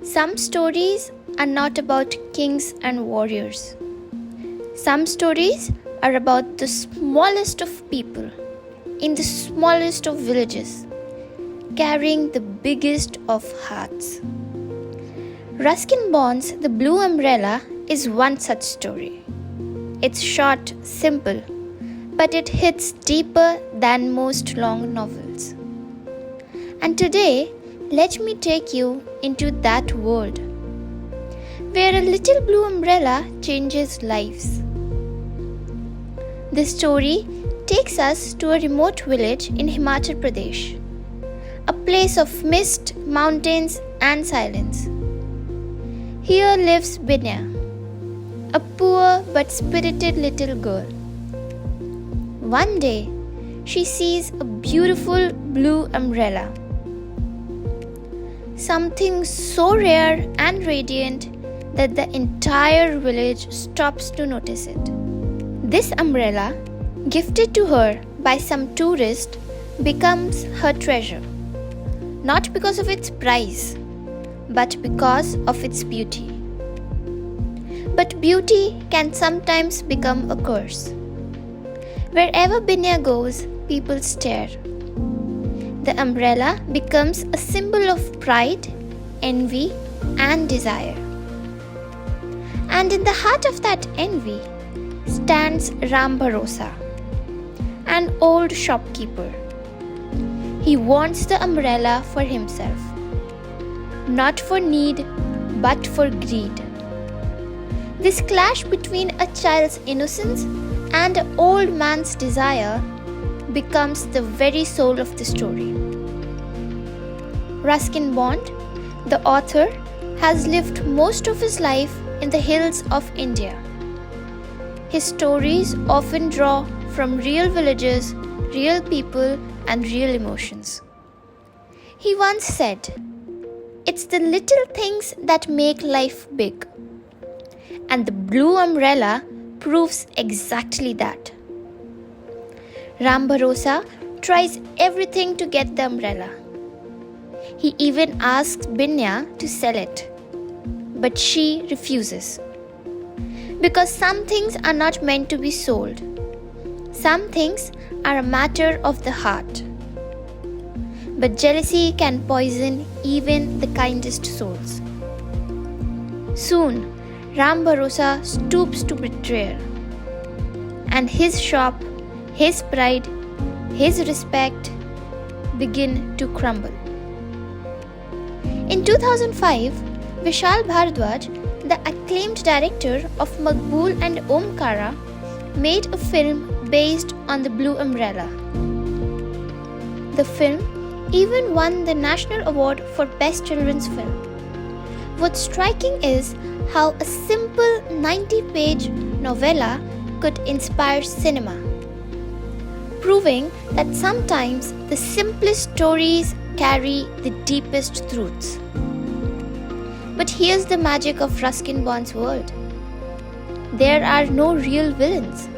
Some stories are not about kings and warriors. Some stories are about the smallest of people in the smallest of villages, carrying the biggest of hearts. Ruskin Bond's The Blue Umbrella is one such story. It's short, simple, but it hits deeper than most long novels. And today, let me take you into that world where a little blue umbrella changes lives. This story takes us to a remote village in Himachal Pradesh, a place of mist, mountains, and silence. Here lives Binya, a poor but spirited little girl. One day, she sees a beautiful blue umbrella. Something so rare and radiant that the entire village stops to notice it. This umbrella, gifted to her by some tourist, becomes her treasure, not because of its price, but because of its beauty. But beauty can sometimes become a curse. Wherever Binya goes, people stare. The umbrella becomes a symbol of pride, envy, and desire. And in the heart of that envy stands Ram Bharosa, an old shopkeeper. He wants the umbrella for himself, not for need, but for greed. This clash between a child's innocence and an old man's desire becomes the very soul of the story. Ruskin Bond, the author, has lived most of his life in the hills of India. His stories often draw from real villages, real people, and real emotions. He once said, "It's the little things that make life big." And the blue umbrella proves exactly that. Ram Bharosa tries everything to get the umbrella. He even asks Binya to sell it, but she refuses. Because some things are not meant to be sold. Some things are a matter of the heart. But jealousy can poison even the kindest souls. Soon, Ram Bharosa stoops to betrayal, and his shop, his pride, his respect begin to crumble. In 2005, Vishal Bhardwaj, the acclaimed director of Maqbool and Omkara, made a film based on the Blue Umbrella. The film even won the National Award for Best Children's Film. What's striking is how a simple 90-page novella could inspire cinema, proving that sometimes the simplest stories carry the deepest truths. But here's the magic of Ruskin Bond's world. There are no real villains.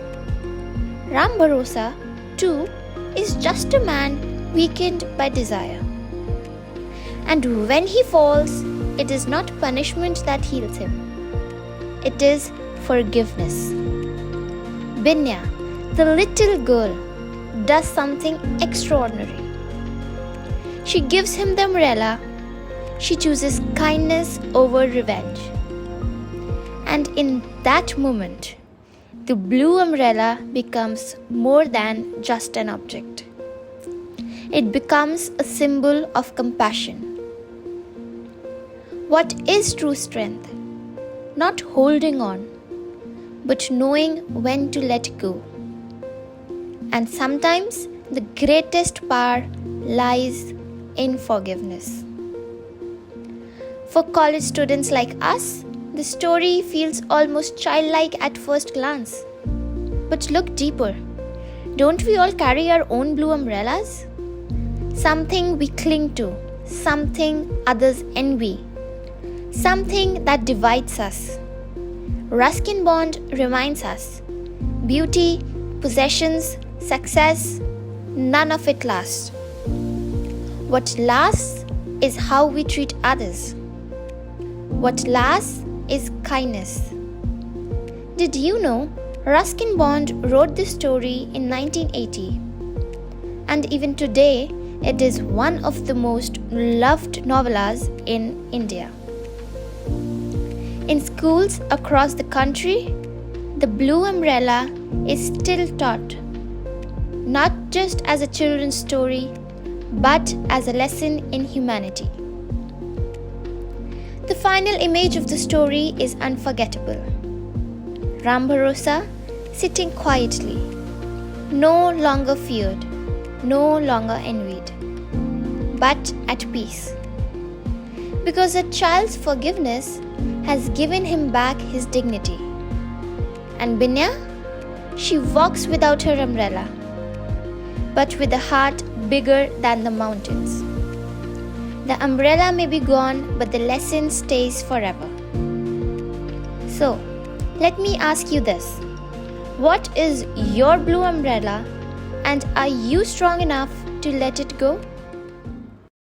Ram Bharosa, too, is just a man weakened by desire. And when he falls, it is not punishment that heals him. It is forgiveness. Binya, the little girl, does something extraordinary. She gives him the umbrella. She chooses kindness over revenge. And in that moment, the blue umbrella becomes more than just an object. It becomes a symbol of compassion. What is true strength? Not holding on, but knowing when to let go. And sometimes the greatest power lies in forgiveness. For college students like us, the story feels almost childlike at first glance. But look deeper. Don't we all carry our own blue umbrellas? Something we cling to, something others envy, something that divides us. Ruskin Bond reminds us, beauty, possessions, success, none of it lasts. What lasts is how we treat others. What lasts is kindness. Did you know Ruskin Bond wrote this story in 1980? And even today, it is one of the most loved novellas in India. In schools across the country, the Blue Umbrella is still taught, not just as a children's story, but as a lesson in humanity. The final image of the story is unforgettable. Ram Bharosa sitting quietly, no longer feared, no longer envied, but at peace. Because a child's forgiveness has given him back his dignity. And Binya? She walks without her umbrella, but with a heart bigger than the mountains. The umbrella may be gone, but the lesson stays forever. So, let me ask you this. What is your blue umbrella, and are you strong enough to let it go?